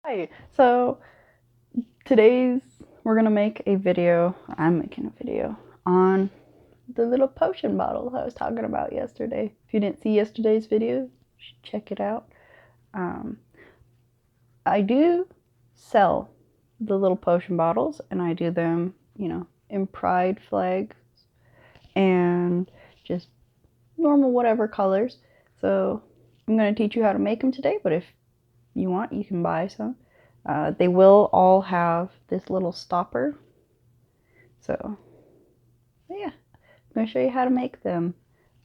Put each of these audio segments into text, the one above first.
Hi, so we're gonna make a video, I'm making a video on the little potion bottle I was talking about yesterday. If you didn't see yesterday's video, you should check it out. I do sell the little potion bottles, and I do them, in pride flags and just normal whatever colors. So I'm going to teach you how to make them today, but if you want, you can buy some. They will all have this little stopper. So yeah, I'm going to show you how to make them.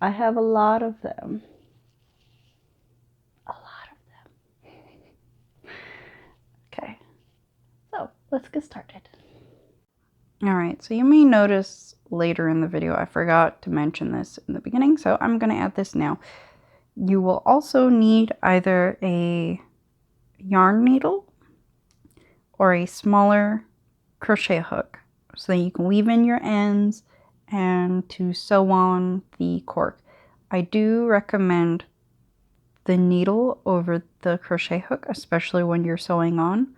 I have a lot of them. Okay, so let's get started. Alright, so you may notice later in the video I forgot to mention this in the beginning, so I'm going to add this now. You will also need either a yarn needle or a smaller crochet hook so that you can weave in your ends and to sew on the cork. I do recommend the needle over the crochet hook, especially when you're sewing on.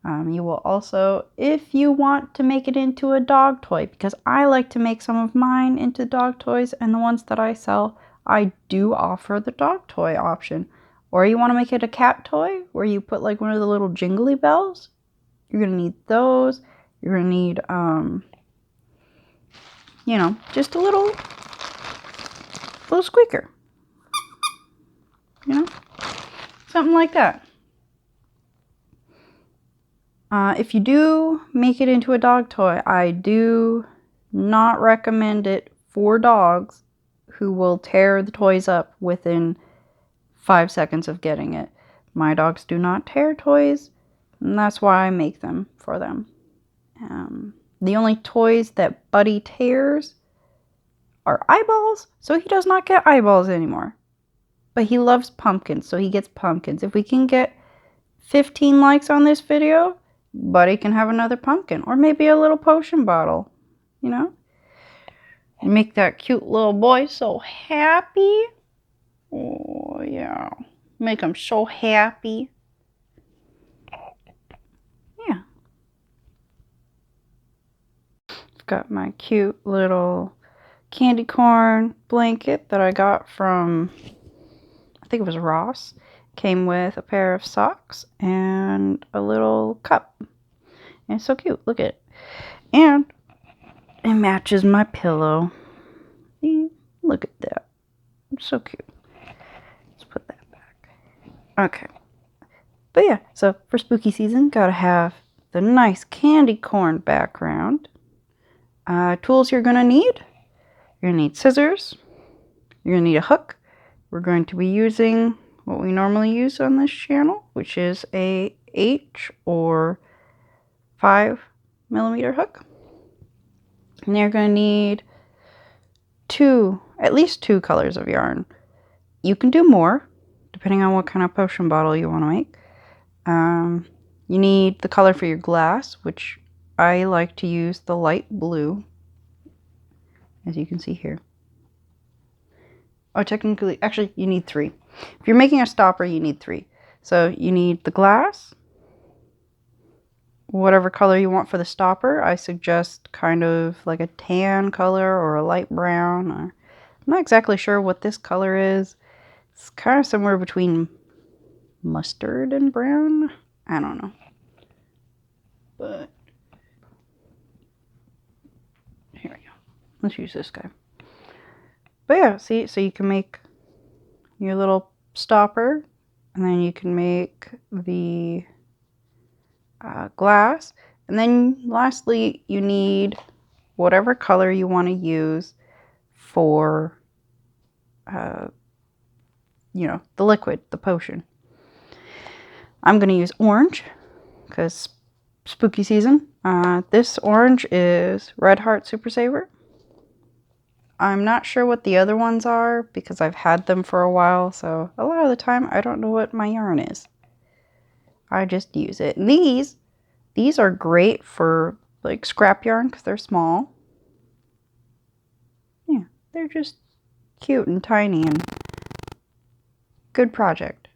You will also, if you want to make it into a dog toy, because I like to make some of mine into dog toys, and the ones that I sell, I do offer the dog toy option. Or you want to make it a cat toy, where you put like one of the little jingly bells. You're going to need those. You're going to need, just a little squeaker. Something like that. If you do make it into a dog toy, I do not recommend it for dogs who will tear the toys up within 5 seconds of getting it. My dogs do not tear toys, and that's why I make them for them. The only toys that Buddy tears are eyeballs, so he does not get eyeballs anymore. But he loves pumpkins, so he gets pumpkins. If we can get 15 likes on this video, Buddy can have another pumpkin, or maybe a little potion bottle, Make that cute little boy so happy. Oh, yeah. Make him so happy. Yeah. I've got my cute little candy corn blanket that I got from, I think it was Ross. Came with a pair of socks and a little cup. And it's so cute. Look at it. And it matches my pillow. See? Look at that. It's so cute. Let's put that back. Okay. But yeah, so for spooky season, gotta have the nice candy corn background. Tools you're gonna need. You're gonna need scissors. You're gonna need a hook. We're going to be using what we normally use on this channel, which is a H or 5mm hook. And you're going to need at least two colors of yarn. You can do more, depending on what kind of potion bottle you want to make. You need the color for your glass, which I like to use the light blue, as you can see here. Oh, technically, actually, you need 3. If you're making a stopper, you need 3. So you need the glass, whatever color you want for the stopper. I suggest kind of like a tan color or a light brown. I'm not exactly sure what this color is. It's kind of somewhere between mustard and brown. I don't know. But here we go. Let's use this guy. But yeah, see, so you can make your little stopper, and then you can make the glass, and then lastly you need whatever color you want to use for the liquid, the potion. I'm going to use orange because spooky season. This orange is Red Heart Super Saver. I'm not sure what the other ones are because I've had them for a while, so a lot of the time I don't know what my yarn is. I just use it. And these are great for like scrap yarn because they're small. Yeah, they're just cute and tiny and good project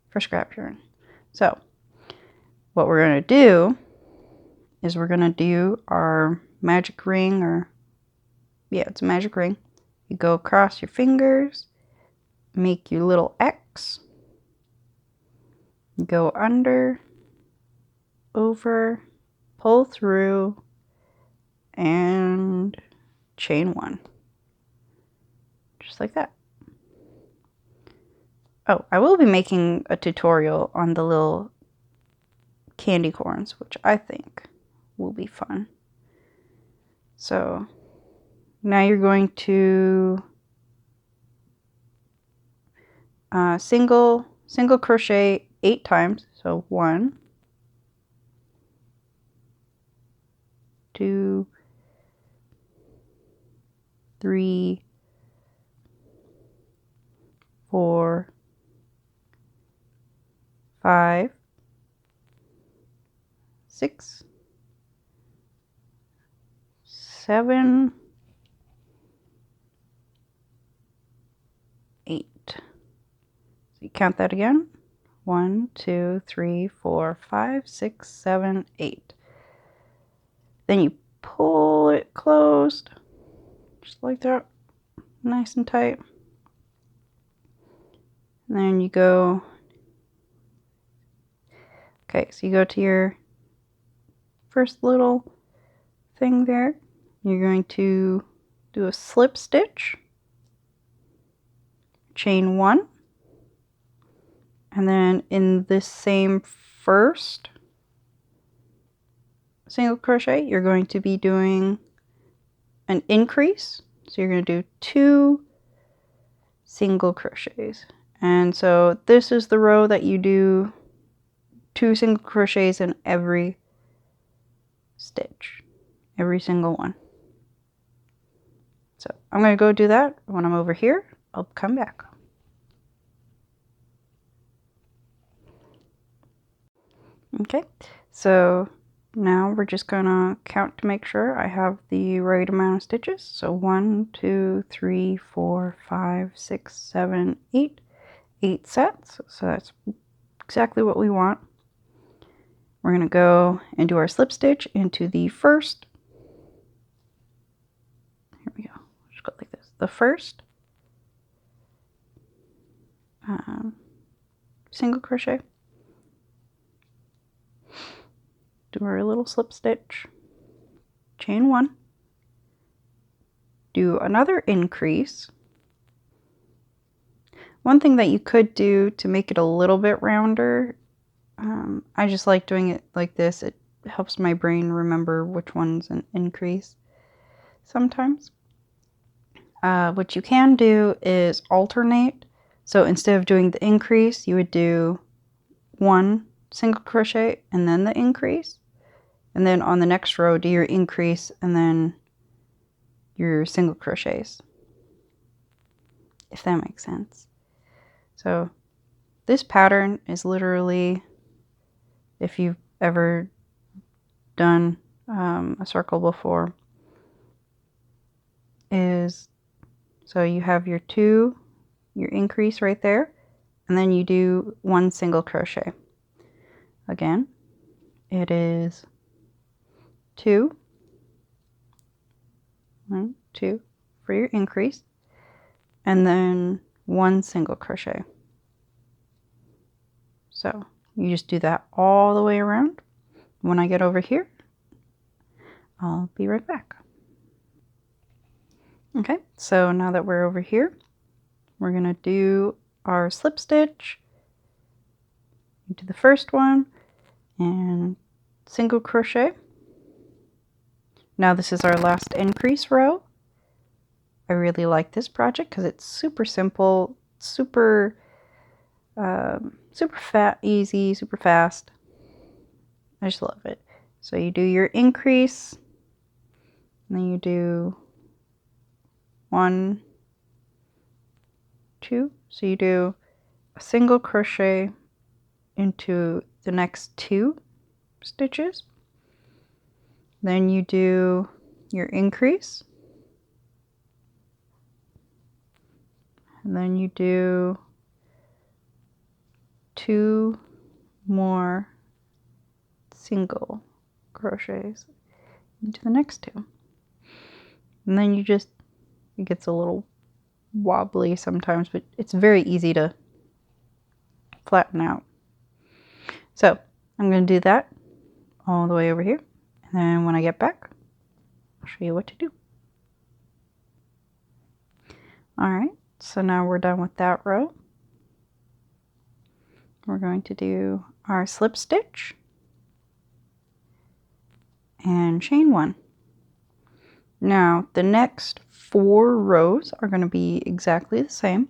for scrap yarn. So what we're going to do is we're going to do our magic ring, or yeah, it's a magic ring. You go across your fingers, make your little X, go under, over, pull through, and chain 1. Just like that. Oh, I will be making a tutorial on the little candy corns, which I think will be fun. So now you're going to single crochet 8 times. So 1, 2, 3, 4, 5, 6, 7, 8. So you count that again. 1, 2, 3, 4, 5, 6, 7, 8. Then you pull it closed, just like that, nice and tight. And then you go, okay, so you go to your first little thing there. You're going to do a slip stitch, chain 1, and then in this same first single crochet, you're going to be doing an increase. So you're going to do 2 single crochets. And so this is the row that you do 2 single crochets in every stitch, every single one. So I'm going to go do that. When I'm over here, I'll come back. Okay, so now we're just gonna count to make sure I have the right amount of stitches. So 1, 2, 3, 4, 5, 6, 7, 8. 8 sets. So that's exactly what we want. We're gonna go and do our slip stitch into the first. Here we go. Just go like this. The first single crochet. Do our little slip stitch, chain 1, do another increase. One thing that you could do to make it a little bit rounder, I just like doing it like this. It helps my brain remember which one's an increase sometimes. What you can do is alternate. So instead of doing the increase, you would do 1 single crochet and then the increase. And then on the next row, do your increase and then your single crochets, if that makes sense. So this pattern is literally, if you've ever done a circle before, is, so you have your increase right there, and then you do 1 single crochet. Again, it is 2, 1, 2 for your increase, and then 1 single crochet. So you just do that all the way around. When I get over here, I'll be right back. Okay, so now that we're over here, we're gonna do our slip stitch into the first one and single crochet. Now this is our last increase row. I really like this project because it's super simple, super easy, super fast. I just love it. So you do your increase, and then you do 1, 2. So you do a single crochet into the next 2 stitches. Then you do your increase. And then you do 2 more single crochets into the next two. And then you just, it gets a little wobbly sometimes, but it's very easy to flatten out. So I'm going to do that all the way over here. And then when I get back, I'll show you what to do. Alright, so now we're done with that row. We're going to do our slip stitch and chain one. Now the next 4 rows are going to be exactly the same.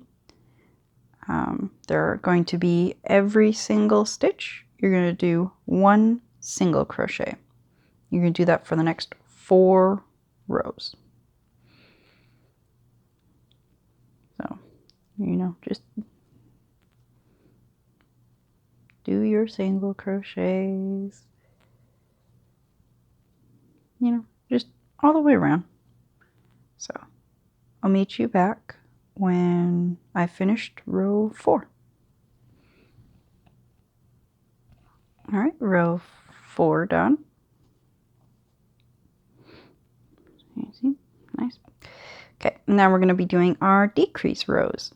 They're going to be every single stitch you're going to do 1 single crochet. You're going to do that for the next 4 rows. So, you know, just do your single crochets, you know, just all the way around. So I'll meet you back when I finished row 4. All right, row 4 done. Easy, nice. Okay, now we're going to be doing our decrease rows.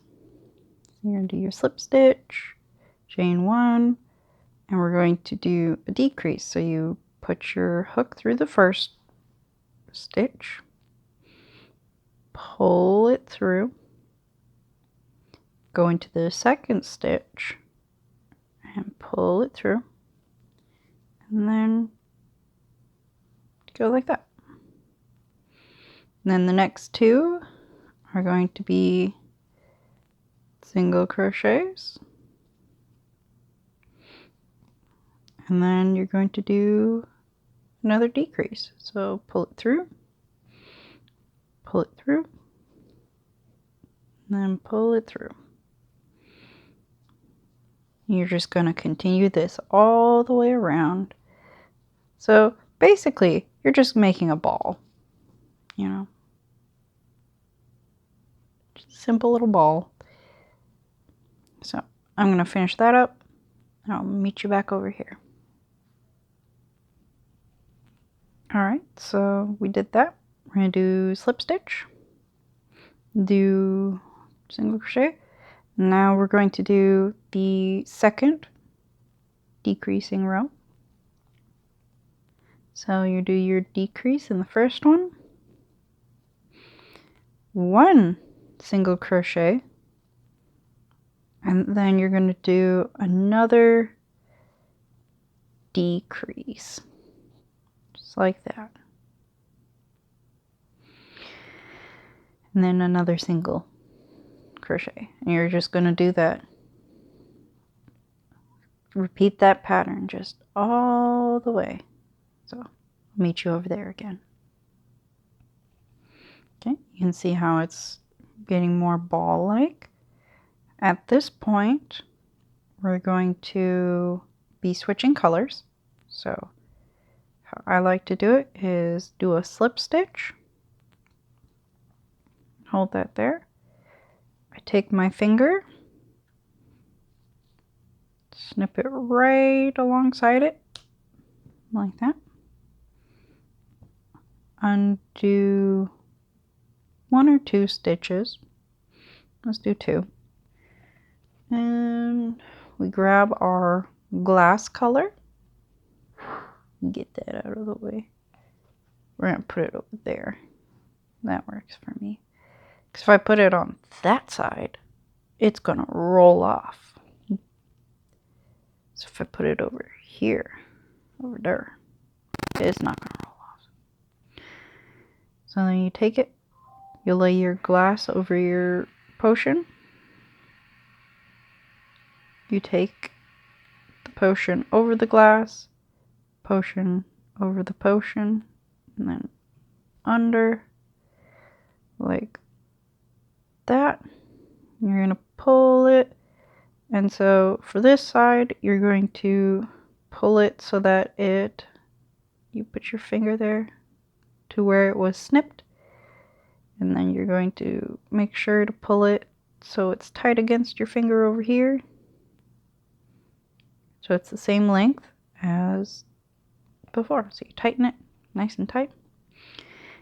So you're going to do your slip stitch, chain 1, and we're going to do a decrease. So you put your hook through the first stitch, pull it through, go into the second stitch, and pull it through, and then go like that. And then the next 2 are going to be single crochets, and then you're going to do another decrease. So pull it through, and then pull it through. You're just going to continue this all the way around. So basically, you're just making a ball, you know, just a simple little ball. So I'm going to finish that up, and I'll meet you back over here. Alright, so we did that. We're going to do slip stitch, do single crochet. Now we're going to do the second decreasing row. So you do your decrease in the first one, 1 single crochet, and then you're going to do another decrease, just like that. And then another single crochet. And you're just going to do that. Repeat that pattern just all the way. So I'll meet you over there again. Okay, you can see how it's getting more ball-like. At this point, we're going to be switching colors. So how I like to do it is do a slip stitch. Hold that there. I take my finger, snip it right alongside it, like that. Undo 1 or 2 stitches. Let's do 2. And we grab our glass color. Get that out of the way. We're going to put it over there. That works for me. Because if I put it on that side, it's going to roll off. So if I put it over here, over there, it's not going to roll off. So then you take it, you lay your glass over your potion. You take the potion over the glass, potion over the potion, and then under, like that. You're going to pull it, and so for this side you're going to pull it so that you put your finger there to where it was snipped, and then you're going to make sure to pull it so it's tight against your finger over here, So it's the same length as before. So you tighten it nice and tight.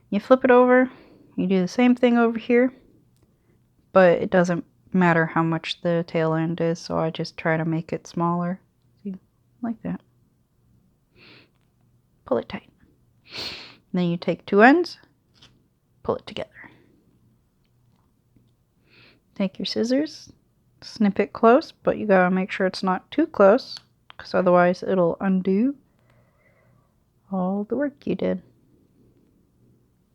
You flip it over. You do the same thing over here, but it doesn't matter how much the tail end is, so I just try to make it smaller. See, like that. Pull it tight. Then you take two ends, pull it together. Take your scissors, snip it close, but you gotta make sure it's not too close, because otherwise it'll undo all the work you did.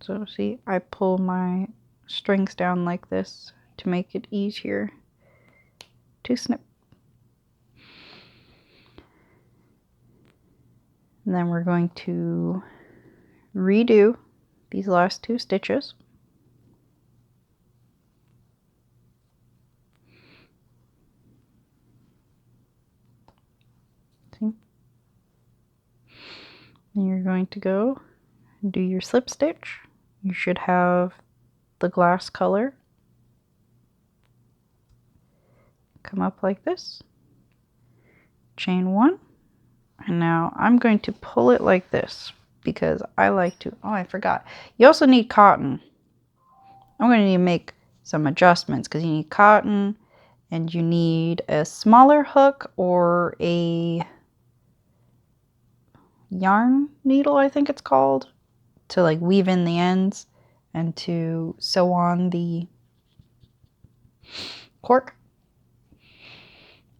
So see, I pull my strings down like this to make it easier to snip. And then we're going to redo these last two stitches. See? Then you're going to go and do your slip stitch. You should have the glass color come up like this. Chain one. And now I'm going to pull it like this because I like to, oh, I forgot. You also need cotton. I'm going to need to make some adjustments because you need cotton and you need a smaller hook or a yarn needle, I think it's called, to like weave in the ends and to sew on the cork.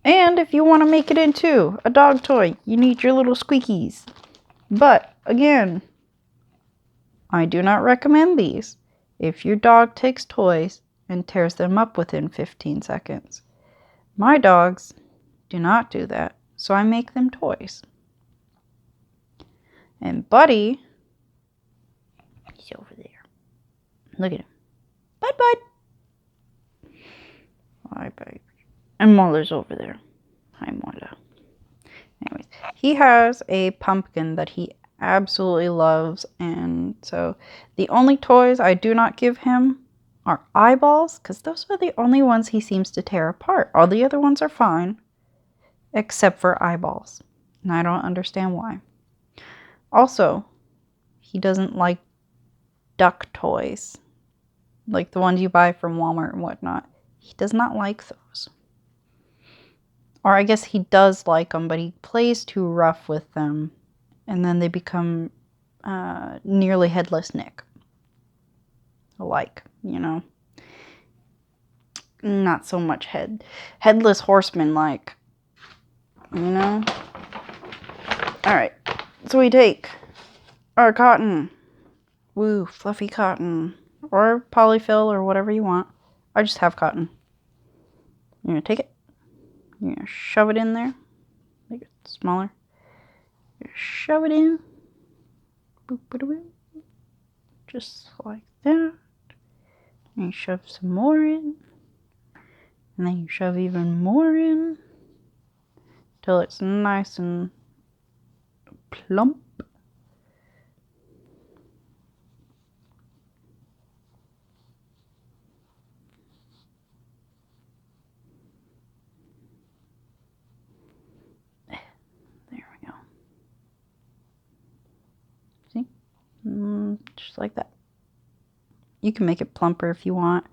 And if you want to make it into a dog toy, you need your little squeakies. But again, I do not recommend these if your dog takes toys and tears them up within 15 seconds. My dogs do not do that, so I make them toys. And Buddy, he's over there. Look at him. Bud, Bud. Hi, baby. And Muller's over there. Hi, Muller. Anyways, he has a pumpkin that he absolutely loves, and so the only toys I do not give him are eyeballs, because those are the only ones he seems to tear apart. All the other ones are fine, except for eyeballs, and I don't understand why. Also, he doesn't like duck toys, like the ones you buy from Walmart and whatnot. He does not like those. Or I guess he does like them, but he plays too rough with them. And then they become nearly headless Nick. Alike, you know. Not so much headless horseman like. You know. Alright. So we take our cotton. Woo, fluffy cotton. Or polyfill or whatever you want. I just have cotton. You're going to take it. You're going to shove it in there. Make it smaller. Shove it in. Boop, boop, boop. Just like that. And you shove some more in. And then you shove even more in. Till it's nice and plump. Just like that. You can make it plumper if you want.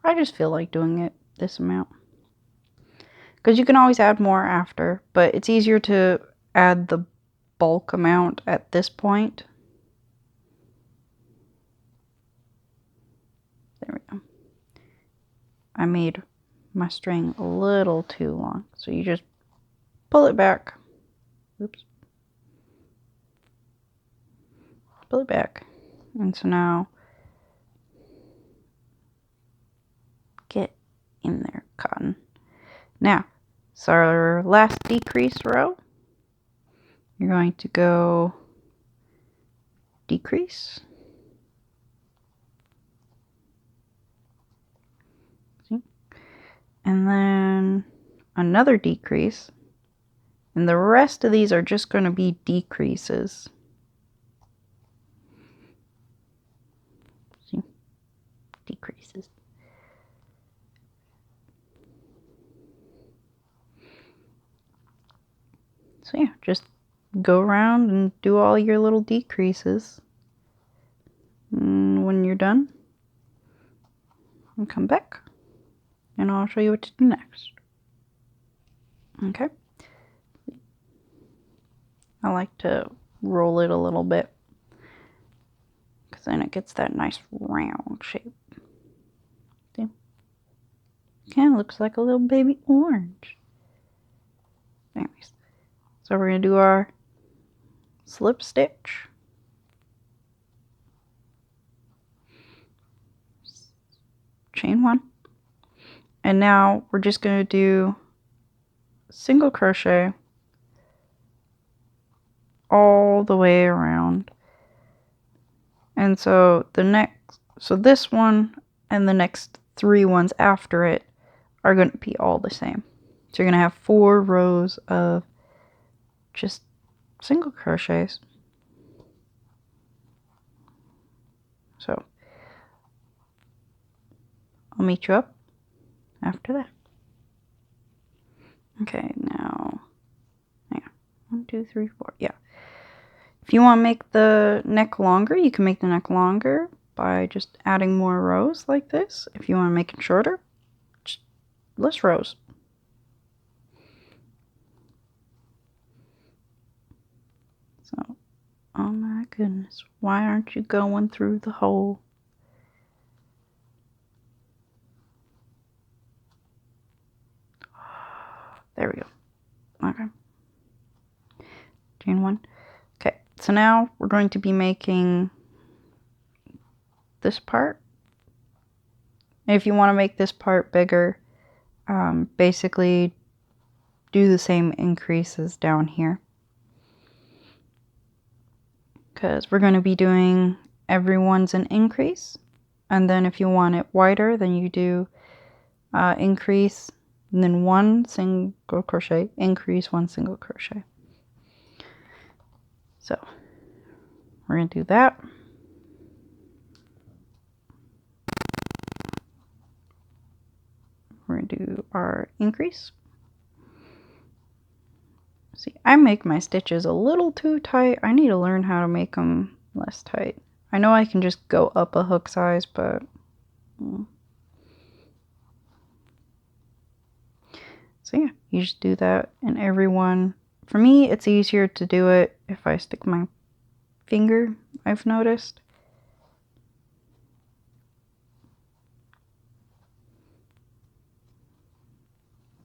I just feel like doing it this amount. Because you can always add more after, but it's easier to add the bulk amount at this point. There we go. I made my string a little too long, so you just pull it back. Oops. Pull it back. And so now, get in there, cotton. Now, so our last decrease row, you're going to go decrease. See? And then another decrease. And the rest of these are just going to be decreases. See? Decreases. So yeah, just go around and do all your little decreases. And when you're done, and come back and I'll show you what to do next. Okay. I like to roll it a little bit because then it gets that nice round shape. See? Kind of looks like a little baby orange. Anyways, so we're going to do our slip stitch. Chain one. And now we're just going to do single crochet all the way around. And so this one and the next 3 ones after it are going to be all the same. So you're going to have 4 rows of just single crochets. So I'll meet you up after that. Okay, now, yeah, 1, 2, 3, 4, yeah. If you want to make the neck longer, you can make the neck longer by just adding more rows like this. If you want to make it shorter, just less rows. So, oh my goodness, why aren't you going through the hole? There we go. Okay. Chain 1. Okay, so now we're going to be making this part. If you want to make this part bigger, basically do the same increases down here. Because we're going to be doing everyone's an increase. And then if you want it wider, then you do increase, and then 1 single crochet, increase, 1 single crochet. So we're going to do that. We're going to do our increase. See, I make my stitches a little too tight. I need to learn how to make them less tight. I know I can just go up a hook size, but so yeah, you just do that in every one. For me, it's easier to do it if I stick my finger, I've noticed.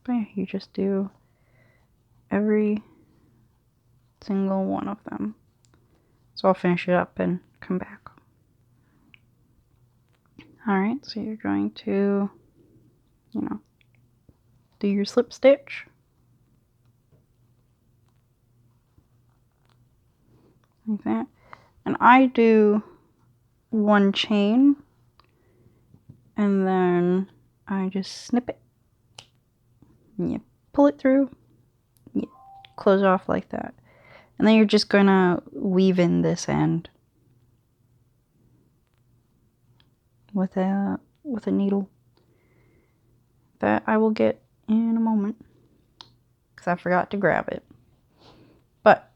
But yeah, you just do every single one of them. So I'll finish it up and come back. Alright, so you're going to, do your slip stitch. Like that. And I do 1 chain, and then I just snip it. And you pull it through, you close off like that. And then you're just gonna weave in this end with a needle that I will get in a moment because I forgot to grab it. But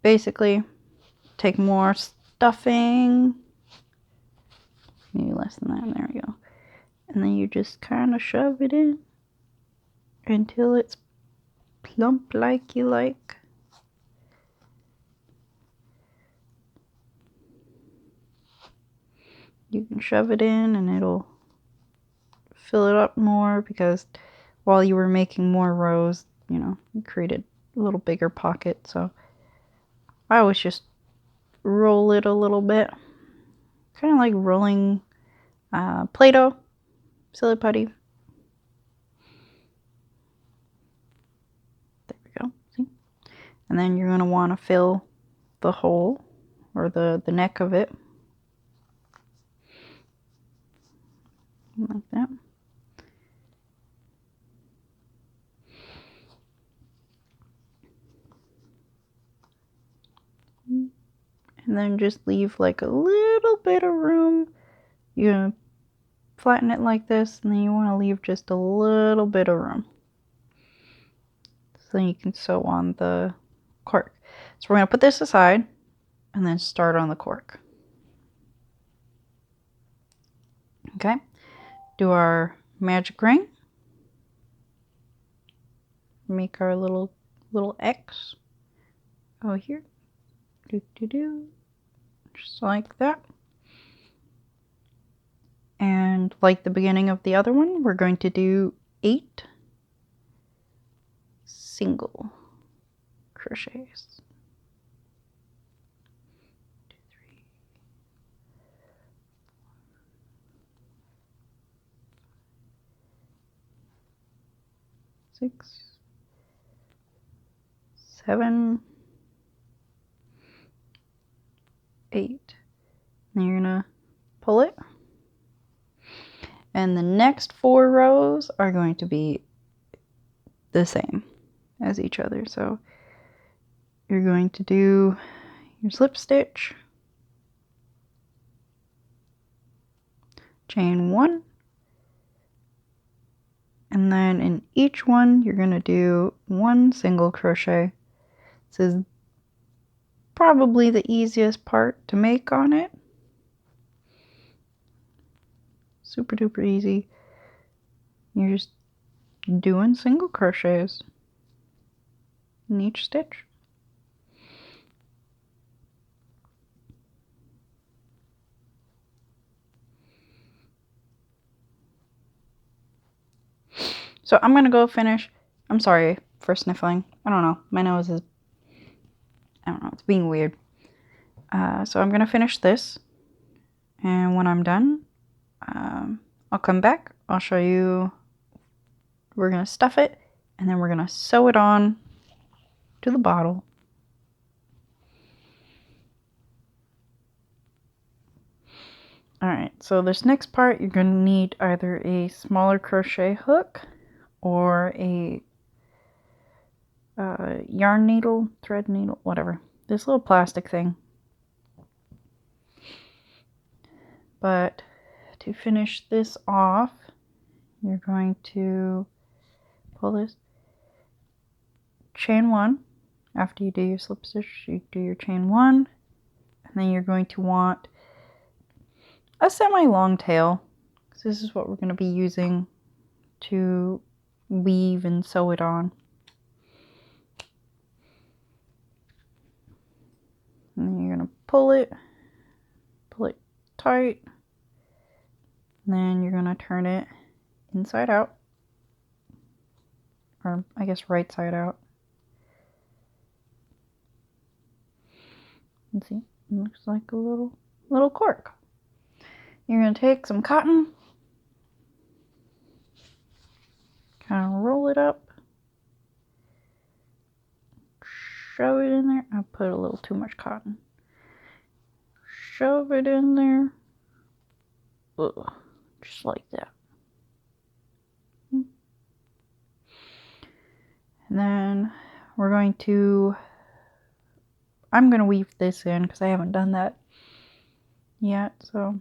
basically, take more stuffing, maybe less than that, there we go. And then you just kind of shove it in until it's plump like you like. You can shove it in and it'll fill it up more because while you were making more rows, you created a little bigger pocket. So I always just roll it a little bit. Kind of like rolling Play-Doh, silly putty. There we go, see? And then you're going to want to fill the hole or the neck of it. Like that. And then just leave like a little bit of room. You're going to flatten it like this, and then you want to leave just a little bit of room. so then you can sew on the cork. So we're going to put this aside and then start on the cork. Okay, do our magic ring. Make our little X. Go here. Do do do. Just like that. And like the beginning of the other one, we're going to do 8 single crochets. 2, 3, 6, 7, 8. Then you're gonna pull it. And the next 4 rows are going to be the same as each other. So you're going to do your slip stitch, chain 1, and then in each one you're going to do 1 single crochet. This is probably the easiest part to make on it. Super duper easy. You're just doing single crochets in each stitch. So I'm gonna go finish. I'm sorry for sniffling. I don't know. My nose is, I don't know, it's being weird. So I'm gonna finish this, and when I'm done, I'll come back. I'll show you. We're gonna stuff it, and then we're gonna sew it on to the bottle. Alright, so this next part, you're gonna need either a smaller crochet hook or a yarn needle, thread needle, whatever. This little plastic thing. But to finish this off, you're going to pull this, chain 1. After you do your slip stitch, you do your chain 1, and then you're going to want a semi-long tail, because this is what we're going to be using to weave and sew it on. And then you're going to pull it tight, and then you're going to turn it inside out, or I guess right side out. Let's see, it looks like a little cork. You're going to take some cotton, kind of roll it up, shove it in there. I put a little too much cotton. Shove it in there. Ugh, just like that. And then we're going to, I'm going to weave this in because I haven't done that yet. So,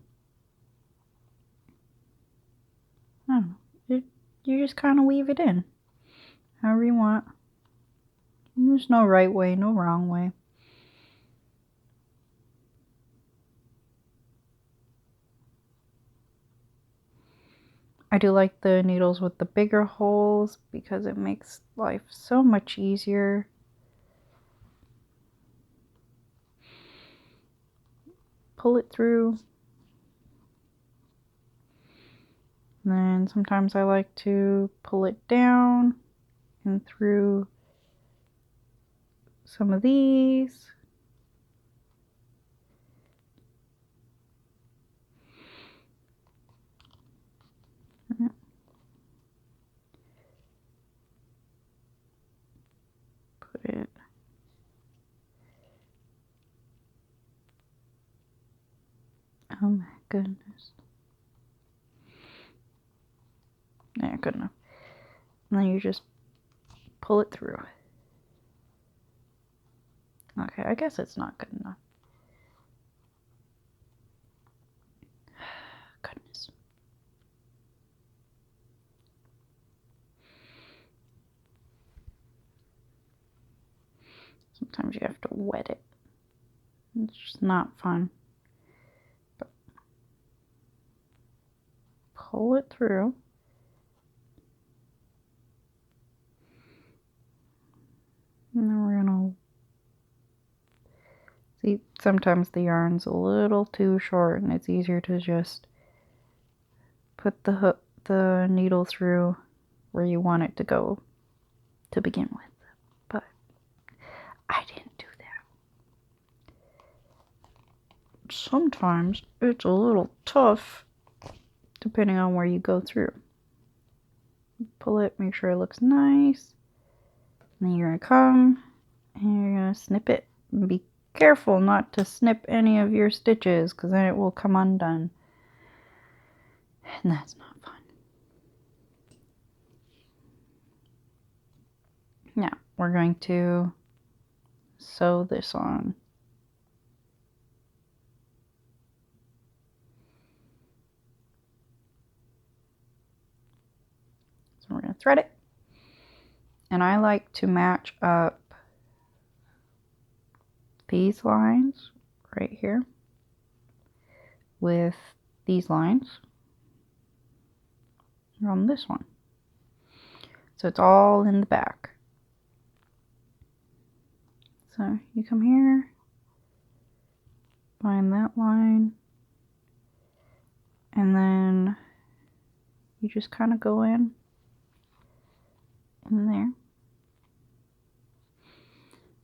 I don't know. You just kind of weave it in however you want. There's no right way, no wrong way. I do like the needles with the bigger holes because it makes life so much easier. Pull it through. And then sometimes I like to pull it down and through some of these. Put it. Oh my goodness. Yeah, good enough. And then you just pull it through. Okay, I guess it's not good enough. Goodness. Sometimes you have to wet it. It's just not fun. But pull it through. And then we're gonna see, sometimes the yarn's a little too short and it's easier to just put the needle through where you want it to go to begin with. But I didn't do that. Sometimes it's a little tough depending on where you go through. Pull it, make sure it looks nice. And then you're gonna come and you're gonna snip it. And be careful not to snip any of your stitches because then it will come undone. And that's not fun. Now we're going to sew this on. So we're going to thread it. And I like to match up these lines right here with these lines on this one. So it's all in the back. So you come here, find that line, and then you just kind of go in there,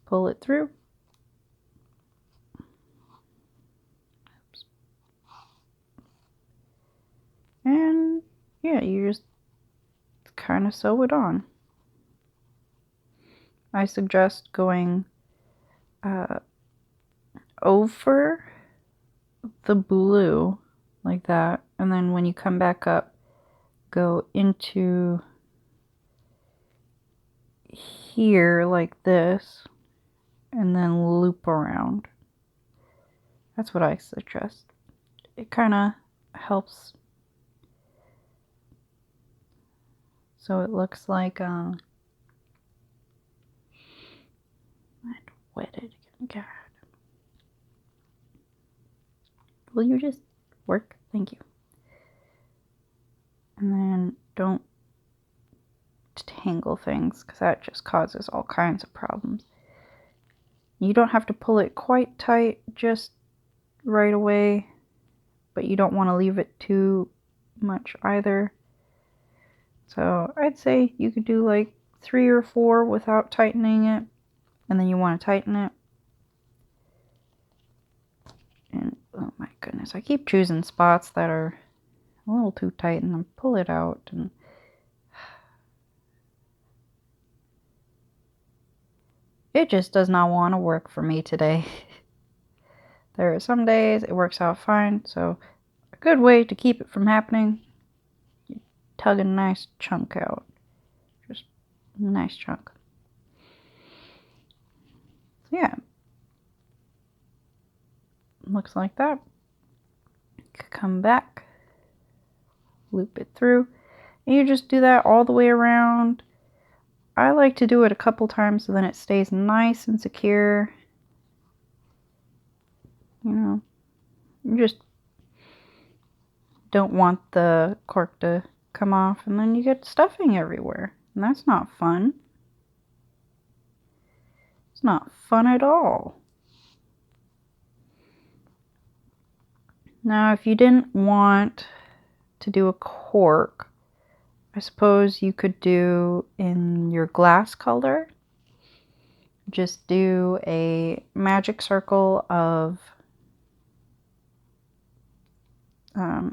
pull it through. Oops. And yeah, you just kind of sew it on. I suggest going over the blue like that, and then when you come back up, go into here like this, and then loop around. That's what I suggest. It kind of helps so it looks like I wet it again. God. Will you just work? Thank you. And then don't tangle things because that just causes all kinds of problems. You don't have to pull it quite tight just right away, but you don't want to leave it too much either. So I'd say you could do like 3 or 4 without tightening it, and then you want to tighten it. And oh my goodness, I keep choosing spots that are a little too tight and then pull it out. And it just does not want to work for me today. There are some days it works out fine, so a good way to keep it from happening, you tug a nice chunk out. Just a nice chunk. So yeah. Looks like that. Come back, loop it through, and you just do that all the way around. I like to do it a couple times so then it stays nice and secure. You know, you just don't want the cork to come off and then you get stuffing everywhere, and that's not fun. It's not fun at all. Now, if you didn't want to do a cork, I suppose you could do in your glass color, just do a magic circle of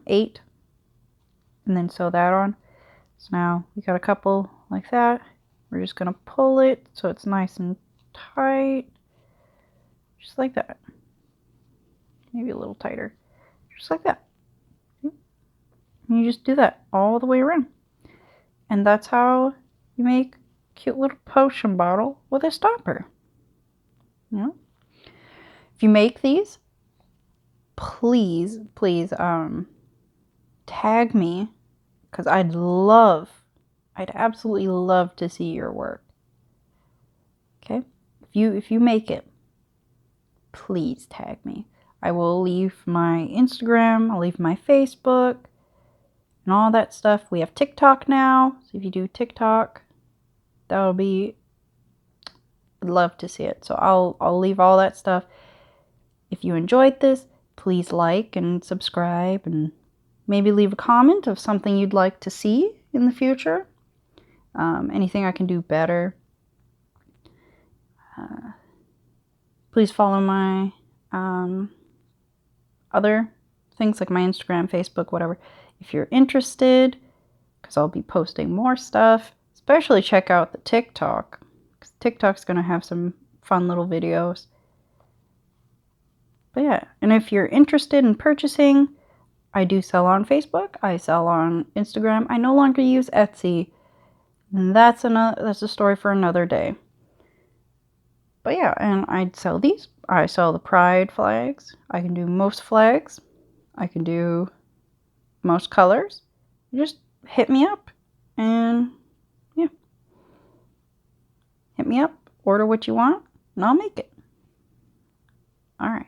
8 and then sew that on. So now we got a couple like that. We're just going to pull it so it's nice and tight, just like that. Maybe a little tighter, just like that. And you just do that all the way around. And that's how you make a cute little potion bottle with a stopper. You know? If you make these, please tag me, because I'd absolutely love to see your work. Okay? If if you make it, please tag me. I will leave my Instagram, I'll leave my Facebook, and all that stuff. We have TikTok now, so if you do TikTok, that'll be, I'd love to see it. So I'll leave all that stuff. If you enjoyed this, please like and subscribe, and maybe leave a comment of something you'd like to see in the future. Anything I can do better. Please follow my other things like my Instagram, Facebook, whatever, if you're interested, because I'll be posting more stuff. Especially check out the TikTok, because TikTok's going to have some fun little videos. But yeah, and if you're interested in purchasing, I do sell on Facebook, I sell on Instagram. I no longer use Etsy, and that's a story for another day. But yeah, and I'd sell these. I sell the pride flags. I can do most flags. I can do most colors. Just hit me up, and yeah. Hit me up, order what you want, and I'll make it. Alright.